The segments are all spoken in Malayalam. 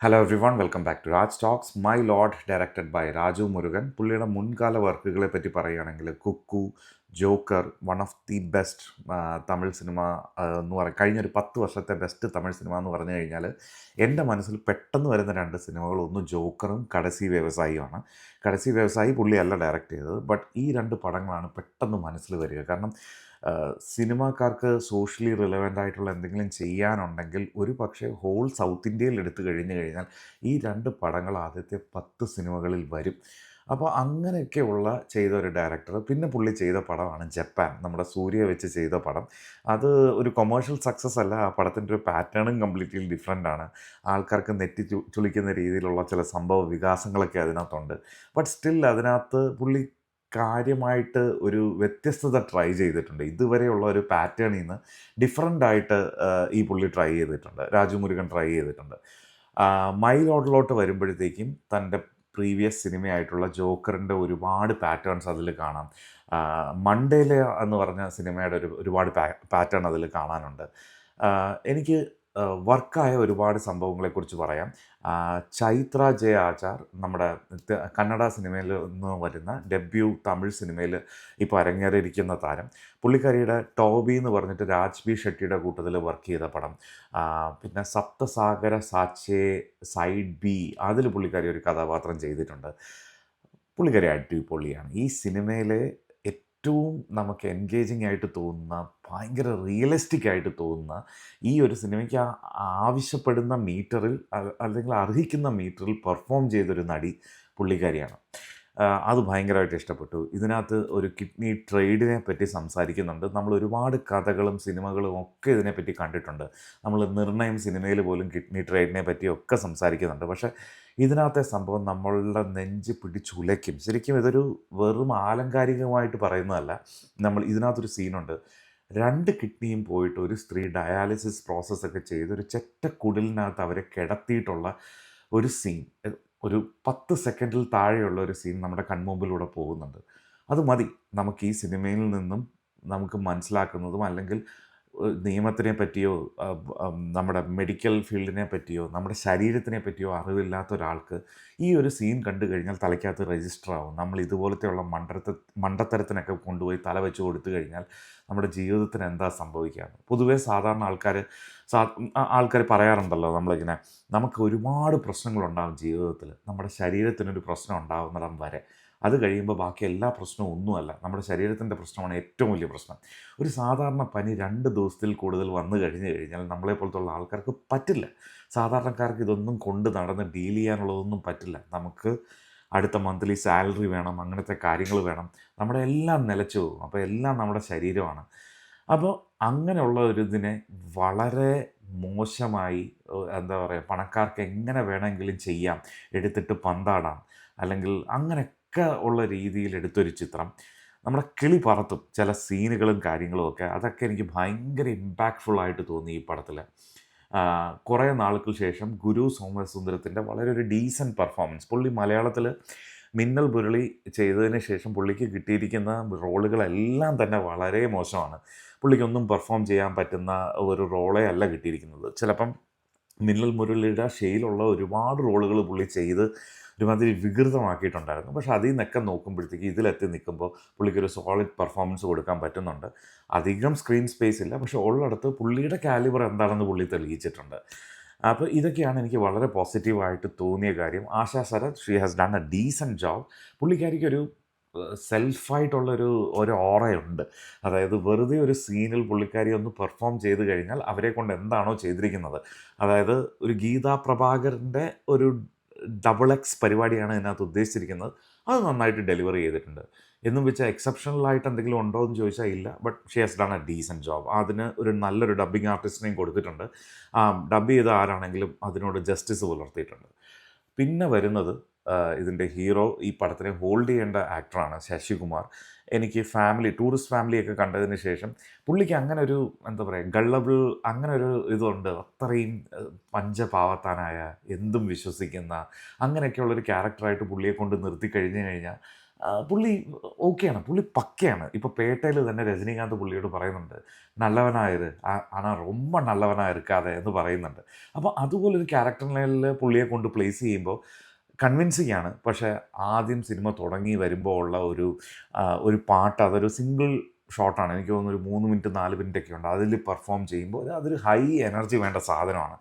Hello everyone, welcome back to Raj Talks. My Lord directed by Raju Murugan. പുള്ളിയുടെ മുൻകാല വർക്കുകളെ പറ്റി പറയുകയാണെങ്കിൽ Cuckoo, Joker, one of the best Tamil cinema എന്ന് പറയും. കഴിഞ്ഞൊരു 10 വർഷത്തെ ബെസ്റ്റ് തമിഴ് സിനിമ എന്ന് പറഞ്ഞു കഴിഞ്ഞാൽ എൻ്റെ മനസ്സിൽ പെട്ടെന്ന് വരുന്ന രണ്ട് സിനിമകൾ, ഒന്ന് ജോക്കറും കടസി വ്യവസായിയുമാണ്. കടസി വ്യവസായി പുള്ളിയല്ല ഡയറക്റ്റ് ചെയ്തത്, ബട്ട് ഈ രണ്ട് പടങ്ങളാണ് പെട്ടെന്ന് മനസ്സിൽ വരിക. കാരണം സിനിമാക്കാർക്ക് സോഷ്യലി റിലവൻ്റ് ആയിട്ടുള്ള എന്തെങ്കിലും ചെയ്യാനുണ്ടെങ്കിൽ ഒരു പക്ഷേ ഹോൾ സൗത്ത് ഇന്ത്യയിൽ എടുത്തു കഴിഞ്ഞു കഴിഞ്ഞാൽ ഈ രണ്ട് പടങ്ങൾ ആദ്യത്തെ 10 സിനിമകളിൽ വരും. അപ്പോൾ അങ്ങനെയൊക്കെയുള്ള ചെയ്ത ഒരു ഡയറക്ടർ. പിന്നെ പുള്ളി ചെയ്ത പടമാണ് ജപ്പാൻ, നമ്മുടെ സൂര്യ വെച്ച് ചെയ്ത പടം. അത് ഒരു കൊമേഴ്ഷ്യൽ സക്സസ് അല്ല. ആ പടത്തിൻ്റെ ഒരു പാറ്റേണും കംപ്ലീറ്റ്ലി ഡിഫറെൻ്റ് ആണ്. ആൾക്കാർക്ക് നെറ്റി ചുളിക്കുന്ന രീതിയിലുള്ള ചില സംഭവ വികാസങ്ങളൊക്കെ അതിനകത്തുണ്ട്. ബട്ട് സ്റ്റിൽ അതിനകത്ത് പുള്ളി കാര്യമായിട്ട് ഒരു വ്യത്യസ്തത ട്രൈ ചെയ്തിട്ടുണ്ട്. ഇതുവരെയുള്ള ഒരു പാറ്റേണിൽ നിന്ന് ഡിഫറൻ്റായിട്ട് ഈ പുള്ളി ട്രൈ ചെയ്തിട്ടുണ്ട്, രാജു മുരുകൻ ട്രൈ ചെയ്തിട്ടുണ്ട്. മൈ ലോഡിലോട്ട് വരുമ്പോഴത്തേക്കും തൻ്റെ പ്രീവിയസ് സിനിമയായിട്ടുള്ള ജോക്കറിൻ്റെ ഒരുപാട് പാറ്റേൺസ് അതിൽ കാണാം. മണ്ടേല എന്ന് പറഞ്ഞ സിനിമയുടെ ഒരുപാട് പാറ്റേൺ അതിൽ കാണാനുണ്ട്. എനിക്ക് വർക്കായ ഒരുപാട് സംഭവങ്ങളെക്കുറിച്ച് പറയാം. ചൈത്ര ജെ ആചാർ, നമ്മുടെ കന്നഡ സിനിമയിൽ നിന്ന് വരുന്ന ഡെബ്യൂ തമിഴ് സിനിമയിൽ ഇപ്പോൾ അരങ്ങേറിയിരിക്കുന്ന താരം. പുള്ളിക്കാരിയുടെ ടോബി എന്ന് പറഞ്ഞിട്ട് രാജ് ബി ഷെട്ടിയുടെ കൂട്ടത്തിൽ വർക്ക് ചെയ്ത പടം. പിന്നെ സപ്തസാഗര സാച്ചേ സൈഡ് ബി, അതിൽ പുള്ളിക്കാരി ഒരു കഥാപാത്രം ചെയ്തിട്ടുണ്ട്. പുള്ളിക്കാരി അടിപൊളിയാണ്. ഈ സിനിമയിലെ ഏറ്റവും നമുക്ക് എൻഗേജിങ് ആയിട്ട് തോന്നുന്ന, ഭയങ്കര റിയലിസ്റ്റിക് ആയിട്ട് തോന്നുന്ന, ഈ ഒരു സിനിമയ്ക്ക് ആവശ്യപ്പെടുന്ന മീറ്ററിൽ അല്ലെങ്കിൽ അർഹിക്കുന്ന മീറ്ററിൽ പെർഫോം ചെയ്തൊരു നടി പുള്ളിക്കാരിയാണ്. അത് ഭയങ്കരമായിട്ട് ഇഷ്ടപ്പെട്ടു. ഇതിനകത്ത് ഒരു കിഡ്നി ട്രേഡിനെ പറ്റി സംസാരിക്കുന്നുണ്ട്. നമ്മൾ ഒരുപാട് കഥകളും സിനിമകളും ഒക്കെ ഇതിനെപ്പറ്റി കണ്ടിട്ടുണ്ട്. നമ്മൾ നിർണയം സിനിമയിൽ പോലും കിഡ്നി ട്രേഡിനെ പറ്റിയൊക്കെ സംസാരിക്കുന്നുണ്ട്. പക്ഷേ ഇതിനകത്തെ സംഭവം നമ്മളുടെ നെഞ്ച് പിടിച്ചുലയ്ക്കും. ശരിക്കും ഇതൊരു വെറും ആലങ്കാരികമായിട്ട് പറയുന്നതല്ല. ഇതിനകത്തൊരു സീനുണ്ട്. 2 കിഡ്നിയും പോയിട്ട് ഒരു സ്ത്രീ ഡയാലിസിസ് പ്രോസസ്സൊക്കെ ചെയ്ത് ഒരു ചെറ്റക്കുടിലിനകത്ത് അവരെ കിടത്തിയിട്ടുള്ള ഒരു സീൻ, ഒരു 10 സെക്കൻഡിൽ താഴെയുള്ള ഒരു സീൻ നമ്മുടെ കൺമുമ്പിലൂടെ പോകുന്നുണ്ട്. അത് മതി നമുക്ക് ഈ സിനിമയിൽ നിന്നും നമുക്ക് മനസ്സിലാക്കുന്നതും, അല്ലെങ്കിൽ നിയമത്തിനെ പറ്റിയോ നമ്മുടെ മെഡിക്കൽ ഫീൽഡിനെ പറ്റിയോ നമ്മുടെ ശരീരത്തിനെ പറ്റിയോ അറിവില്ലാത്ത ഒരാൾക്ക് ഈ ഒരു സീൻ കണ്ടു കഴിഞ്ഞാൽ തലയ്ക്കകത്ത് രജിസ്റ്റർ ആവും. നമ്മൾ ഇതുപോലത്തെയുള്ള മണ്ടത്തരത്തിനൊക്കെ കൊണ്ടുപോയി തല വെച്ച് കൊടുത്തു കഴിഞ്ഞാൽ നമ്മുടെ ജീവിതത്തിന് എന്താ സംഭവിക്കുകയെന്ന്. പൊതുവേ സാധാരണ ആൾക്കാർ പറയാറുണ്ടല്ലോ, നമ്മളിങ്ങനെ നമുക്ക് ഒരുപാട് പ്രശ്നങ്ങളുണ്ടാകും ജീവിതത്തിൽ, നമ്മുടെ ശരീരത്തിനൊരു പ്രശ്നം ഉണ്ടാകുന്നിടം വരെ. അത് കഴിയുമ്പോൾ ബാക്കി എല്ലാ പ്രശ്നവും ഒന്നുമല്ല, നമ്മുടെ ശരീരത്തിൻ്റെ പ്രശ്നമാണ് ഏറ്റവും വലിയ പ്രശ്നം. ഒരു സാധാരണ പനി 2 ദിവസത്തിൽ കൂടുതൽ വന്നു കഴിഞ്ഞു കഴിഞ്ഞാൽ നമ്മളെപ്പോലത്തുള്ള ആൾക്കാർക്ക് പറ്റില്ല. സാധാരണക്കാർക്ക് ഇതൊന്നും കൊണ്ട് നടന്ന് ഡീൽ ചെയ്യാനുള്ളതൊന്നും പറ്റില്ല. നമുക്ക് അടുത്ത മന്ത്ലി സാലറി വേണം, അങ്ങനത്തെ കാര്യങ്ങൾ വേണം. നമ്മുടെ എല്ലാം നിലച്ചു പോകും. അപ്പോൾ എല്ലാം നമ്മുടെ ശരീരമാണ്. അപ്പോൾ അങ്ങനെയുള്ള ഒരു ഇതിനെ വളരെ മോശമായി, എന്താ പറയുക, പണക്കാർക്ക് എങ്ങനെ വേണമെങ്കിലും ചെയ്യാം, എടുത്തിട്ട് പന്താടാം, അല്ലെങ്കിൽ അങ്ങനെയൊക്കെ ഉള്ള രീതിയിൽ എടുത്തൊരു ചിത്രം. നമ്മുടെ കിളി പറത്തും ചില സീനുകളും കാര്യങ്ങളും ഒക്കെ. അതൊക്കെ എനിക്ക് ഭയങ്കര ഇമ്പാക്റ്റ്ഫുള്ളായിട്ട് തോന്നി ഈ പടത്തിൽ. കുറേ നാളുകൾക്ക് ശേഷം ഗുരു സോമസുന്ദരത്തിൻ്റെ വളരെ ഒരു ഡീസൻറ്റ് പെർഫോമൻസ്. പുള്ളി മലയാളത്തിൽ മിന്നൽ മുരളി ചെയ്തതിന് ശേഷം പുള്ളിക്ക് കിട്ടിയിരിക്കുന്ന റോളുകളെല്ലാം തന്നെ വളരെ മോശമാണ്. പുള്ളിക്കൊന്നും പെർഫോം ചെയ്യാൻ പറ്റുന്ന ഒരു റോളേ അല്ല കിട്ടിയിരിക്കുന്നത്. ചിലപ്പം മിന്നൽ മുരളിയുടെ ഷെയിലുള്ള ഒരുപാട് റോളുകൾ പുള്ളി ചെയ്ത് ഒരുമാതിരി വികൃതമാക്കിയിട്ടുണ്ടായിരുന്നു. പക്ഷേ അതിൽ നിന്നൊക്കെ നോക്കുമ്പോഴത്തേക്ക് ഇതിലെത്തി നിൽക്കുമ്പോൾ പുള്ളിക്കൊരു സോളിഡ് പെർഫോമൻസ് കൊടുക്കാൻ പറ്റുന്നുണ്ട്. അധികം സ്ക്രീൻ സ്പേസ് ഇല്ല, പക്ഷേ ഉള്ളിടത്ത് പുള്ളിയുടെ കാലിബർ എന്താണെന്ന് പുള്ളി തെളിയിച്ചിട്ടുണ്ട്. അപ്പോൾ ഇതൊക്കെയാണ് എനിക്ക് വളരെ പോസിറ്റീവായിട്ട് തോന്നിയ കാര്യം. Asha Sarath, she has done a decent job. പുള്ളിക്കാരിക്കൊരു സെൽഫായിട്ടുള്ളൊരു ഓറയുണ്ട്. അതായത് വെറുതെ ഒരു സീനിൽ പുള്ളിക്കാരി ഒന്ന് പെർഫോം ചെയ്ത് കഴിഞ്ഞാൽ അവരെ കൊണ്ട് എന്താണോ ചെയ്തിരിക്കുന്നത്, അതായത് ഒരു ഗീതാ പ്രഭാകറിൻ്റെ ഒരു ഡബിൾ എക്സ് പരിപാടിയാണ് ഇതിനകത്ത് ഉദ്ദേശിച്ചിരിക്കുന്നത്, അത് നന്നായിട്ട് ഡെലിവറി ചെയ്തിട്ടുണ്ട്. എന്നും വെച്ചാൽ എക്സെപ്ഷണലായിട്ട് എന്തെങ്കിലും ഉണ്ടോ എന്ന് ചോദിച്ചാൽ ഇല്ല. But she has done a decent job. അതിന് ഒരു നല്ലൊരു ഡബ്ബിംഗ് ആർട്ടിസ്റ്റിനെയും കൊടുത്തിട്ടുണ്ട്. ഡബ് ചെയ്ത ആരാണെങ്കിലും അതിനോട് ജസ്റ്റിസ് പുലർത്തിയിട്ടുണ്ട്. പിന്നെ വരുന്നത് ഇതിൻ്റെ ഹീറോ, ഈ പടത്തിനെ ഹോൾഡ് ചെയ്യേണ്ട ആക്ടറാണ് ശശികുമാർ. എനിക്ക് ടൂറിസ്റ്റ് ഫാമിലിയൊക്കെ കണ്ടതിന് ശേഷം പുള്ളിക്ക് അങ്ങനെ ഒരു, എന്താ പറയുക, ഗള്ളബിൾ അങ്ങനെ ഒരു ഇതുണ്ട്. അത്രയും പഞ്ചപാവത്താനായ, എന്തും വിശ്വസിക്കുന്ന, അങ്ങനെയൊക്കെയുള്ളൊരു ക്യാരക്ടറായിട്ട് പുള്ളിയെ കൊണ്ട് നിർത്തി കഴിഞ്ഞു കഴിഞ്ഞാൽ പുള്ളി ഓക്കെയാണ്, പുള്ളി പക്കയാണ്. ഇപ്പോൾ പേട്ടയിൽ തന്നെ രജനീകാന്ത് പുള്ളിയോട് പറയുന്നുണ്ട്, നല്ലവനായിரு ആണാ ரொம்ப നല്ലവനാ ഇരുക്കാതെ എന്ന് പറയുന്നുണ്ട്. അപ്പോൾ അതുപോലൊരു ക്യാരക്ടറിൽ പുള്ളിയെ കൊണ്ട് പ്ലേസ് ചെയ്യുമ്പോൾ കൺവിൻസിങ് ആണ്. പക്ഷേ ആദ്യം സിനിമ തുടങ്ങി വരുമ്പോൾ ഉള്ള ഒരു പാട്ട്, അതൊരു സിംഗിൾ ഷോട്ടാണ്. എനിക്ക് തോന്നുന്നു ഒരു 3 മിനിറ്റ് 4 മിനിറ്റൊക്കെ ഉണ്ട്. അതിൽ പെർഫോം ചെയ്യുമ്പോൾ അതൊരു ഹൈ എനർജി വേണ്ട സാധനമാണ്.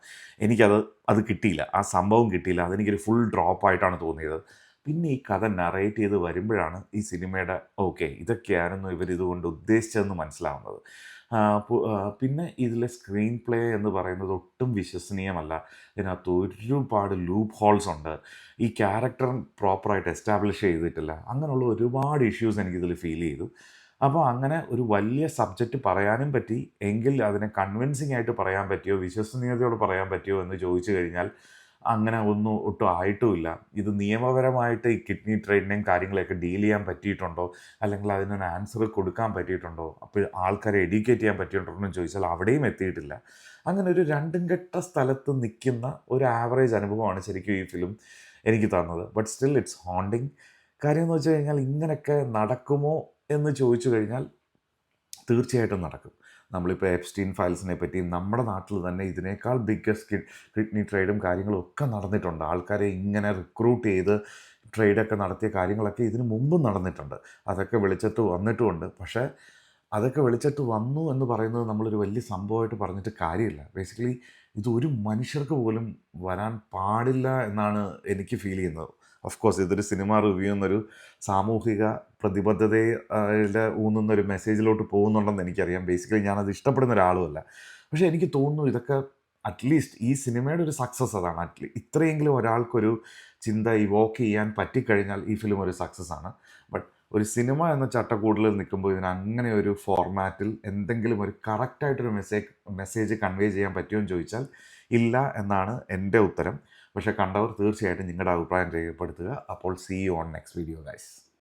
അത് കിട്ടിയില്ല. ആ സംഭവം കിട്ടിയില്ല. അതെനിക്കൊരു ഫുൾ ഡ്രോപ്പായിട്ടാണ് തോന്നിയത്. പിന്നെ ഈ കഥ നറേറ്റ് ചെയ്ത് വരുമ്പോഴാണ് ഈ സിനിമയുടെ ഓക്കെ ഇതൊക്കെയായിരുന്നു ഇവരിതുകൊണ്ട് ഉദ്ദേശിച്ചതെന്ന് മനസ്സിലാവുന്നത്. പിന്നെ ഇതിലെ സ്ക്രീൻ പ്ലേ എന്ന് പറയുന്നത് ഒട്ടും വിശ്വസനീയമല്ല. ഇതിനകത്ത് ഒരുപാട് ലൂപ്പ് ഹോൾസ് ഉണ്ട്. ഈ ക്യാരക്ടർ പ്രോപ്പറായിട്ട് എസ്റ്റാബ്ലിഷ് ചെയ്തിട്ടില്ല. അങ്ങനെയുള്ള ഒരുപാട് ഇഷ്യൂസ് എനിക്കിതിൽ ഫീൽ ചെയ്തു. അപ്പോൾ അങ്ങനെ ഒരു വലിയ സബ്ജക്റ്റ് പറയാനും പറ്റി. എങ്കിൽ അതിനെ കൺവിൻസിംഗ് ആയിട്ട് പറയാൻ പറ്റിയോ, വിശ്വസനീയതയോടെ പറയാൻ പറ്റിയോ എന്ന് ചോദിച്ചു കഴിഞ്ഞാൽ അങ്ങനെ ഒന്നും ഒട്ടും ആയിട്ടുമില്ല. ഇത് നിയമപരമായിട്ട് ഈ കിഡ്നി ട്രെയിനിനെയും കാര്യങ്ങളെയൊക്കെ ഡീൽ ചെയ്യാൻ പറ്റിയിട്ടുണ്ടോ, അല്ലെങ്കിൽ അതിനൊരു ആൻസർ കൊടുക്കാൻ പറ്റിയിട്ടുണ്ടോ, അപ്പോൾ ആൾക്കാരെ എഡ്യൂക്കേറ്റ് ചെയ്യാൻ പറ്റിയിട്ടുണ്ടോ എന്ന് ചോദിച്ചാൽ അവിടെയും എത്തിയിട്ടില്ല. അങ്ങനെ ഒരു രണ്ടും കെട്ട സ്ഥലത്ത് നിൽക്കുന്ന ഒരു ആവറേജ് അനുഭവമാണ് ശരിക്കും ഈ ഫിലിം എനിക്ക് തന്നത്. But still it's haunting. കാര്യം എന്ന് വെച്ച് കഴിഞ്ഞാൽ ഇങ്ങനെയൊക്കെ നടക്കുമോ എന്ന് ചോദിച്ചു കഴിഞ്ഞാൽ തീർച്ചയായിട്ടും നടക്കും. നമ്മളിപ്പോൾ എപ്സ്റ്റീൻ ഫയൽസിനെ പറ്റി നമ്മുടെ നാട്ടിൽ തന്നെ ഇതിനേക്കാൾ ബിഗ്ഗസ്റ്റ് കിഡ്നി ട്രേഡും കാര്യങ്ങളും ഒക്കെ നടന്നിട്ടുണ്ട്. ആൾക്കാരെ ഇങ്ങനെ റിക്രൂട്ട് ചെയ്ത് ട്രേഡൊക്കെ നടത്തിയ കാര്യങ്ങളൊക്കെ ഇതിനു മുമ്പും നടന്നിട്ടുണ്ട്. അതൊക്കെ വെളിച്ചത്ത് വന്നിട്ടുമുണ്ട്. പക്ഷേ അതൊക്കെ വെളിച്ചത്ത് വന്നു എന്ന് പറയുന്നത് നമ്മളൊരു വലിയ സംഭവമായിട്ട് പറഞ്ഞിട്ട് കാര്യമില്ല. ബേസിക്കലി ഇത് ഒരു മനുഷ്യർക്ക് പോലും വരാൻ പാടില്ല എന്നാണ് എനിക്ക് ഫീൽ ചെയ്യുന്നത്. ഓഫ് കോഴ്സ് ഇതൊരു സിനിമ റിവ്യൂ എന്നൊരു സാമൂഹിക പ്രതിബദ്ധതയെ ഊന്നുന്ന ഒരു മെസ്സേജിലോട്ട് പോകുന്നുണ്ടെന്ന് എനിക്കറിയാം. ബേസിക്കലി ഞാനത് ഇഷ്ടപ്പെടുന്ന ഒരാളുമല്ല. പക്ഷേ എനിക്ക് തോന്നുന്നു ഇതൊക്കെ അറ്റ്ലീസ്റ്റ് ഈ സിനിമയുടെ ഒരു സക്സസ് അതാണ്. ഇത്രയെങ്കിലും ഒരാൾക്കൊരു ചിന്ത ഇവോക്ക് ചെയ്യാൻ പറ്റിക്കഴിഞ്ഞാൽ ഈ ഫിലിം ഒരു സക്സസ് ആണ്. ബട്ട് ഒരു സിനിമ എന്ന ചട്ടക്കൂടിൽ നിൽക്കുമ്പോൾ ഇതിന് അങ്ങനെ ഒരു ഫോർമാറ്റിൽ എന്തെങ്കിലും ഒരു കറക്റ്റായിട്ടൊരു മെസ്സേജ് കൺവേ ചെയ്യാൻ പറ്റുമോ എന്ന് ചോദിച്ചാൽ ഇല്ല എന്നാണ് എൻ്റെ ഉത്തരം. പക്ഷേ കണ്ടവർ തീർച്ചയായിട്ടും നിങ്ങളുടെ അഭിപ്രായം രേഖപ്പെടുത്തുക. അപ്പോൾ see you on next video guys.